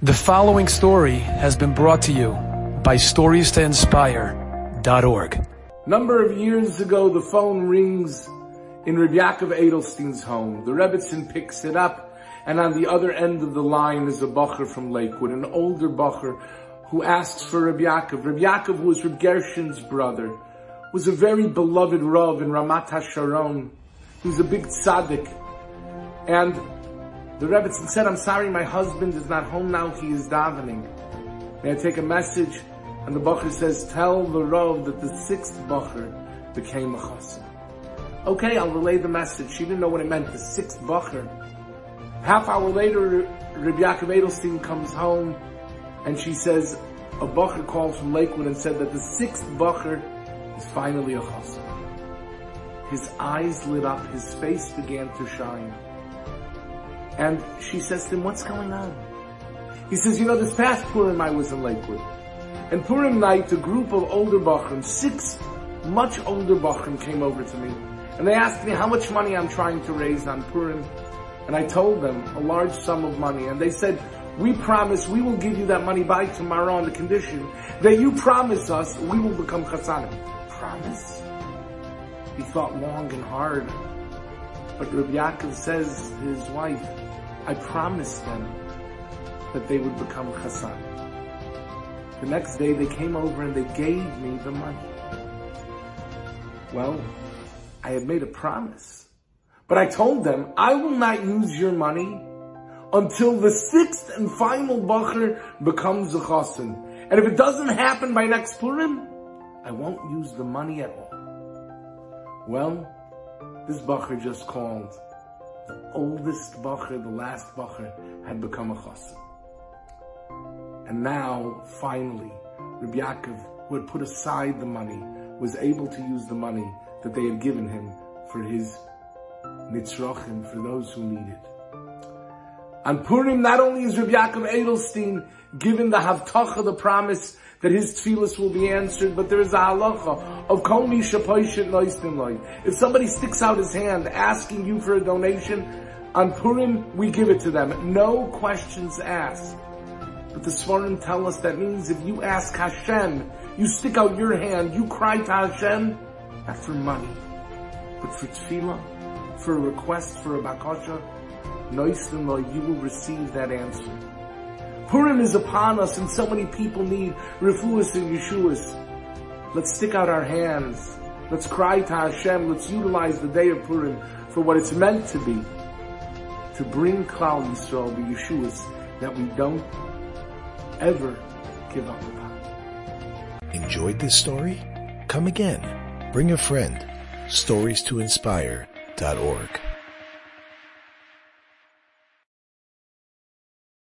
The following story has been brought to you by StoriesToInspire.org. Number of years ago, the phone rings in Rabbi Yaakov Edelstein's home. The Rebbitzin picks it up, and on the other end of the line is a bacher from Lakewood, an older bacher who asks for Rabbi Yaakov. Rabbi Yaakov was Reb Gershon's brother, was a very beloved Rav in Ramat HaSharon. He was a big tzaddik. And the Rebbitzin said, "I'm sorry, my husband is not home now, he is davening. May I take a message?" And the bacher says, "Tell the Rav that the sixth bacher became a chassid." Okay, I'll relay the message. She didn't know what it meant, the sixth bacher. Half hour later, Rabbi Yaakov Edelstein comes home, and she says, a bacher called from Lakewood and said that the sixth bacher is finally a chassid. His eyes lit up, his face began to shine. And she says to him, "What's going on?" He says, "This past Purim I was in Lakewood. And Purim night, a group of older bachrim, 6 much older bachrim came over to me. And they asked me how much money I'm trying to raise on Purim. And I told them a large sum of money. And they said, we promise we will give you that money by tomorrow on the condition that you promise us we will become chassanim." Promise? He thought long and hard. But Rabbi Yaakov says to his wife, "I promised them that they would become chassan." The next day they came over and they gave me the money. Well, I had made a promise. But I told them, I will not use your money until the 6th and final bacher becomes a chassan. And if it doesn't happen by next Purim, I won't use the money at all. Well, this bacher just called. The oldest bacher, the last bacher, had become a chassid. And now, finally, Rabbi Yaakov, who had put aside the money, was able to use the money that they had given him for his nitzrochim, for those who need it. On Purim, not only is Rabbi Yaakov Edelstein given the havtacha, the promise that his tefillas will be answered, but there is a halacha of kol mi shepoishet noistin loy. If somebody sticks out his hand asking you for a donation, on Purim, we give it to them. No questions asked. But the Svarim tell us that means if you ask Hashem, you stick out your hand, you cry to Hashem, not for money, but for Tefilah, for a request, for a bakasha, noistin loy, you will receive that answer. Purim is upon us and so many people need refuahs and yeshuas. Let's stick out our hands. Let's cry to Hashem. Let's utilize the day of Purim for what it's meant to be. To bring Klal Yisrael the yeshuas that we don't ever give up upon. Enjoyed this story? Come again. Bring a friend. StoriesToInspire.org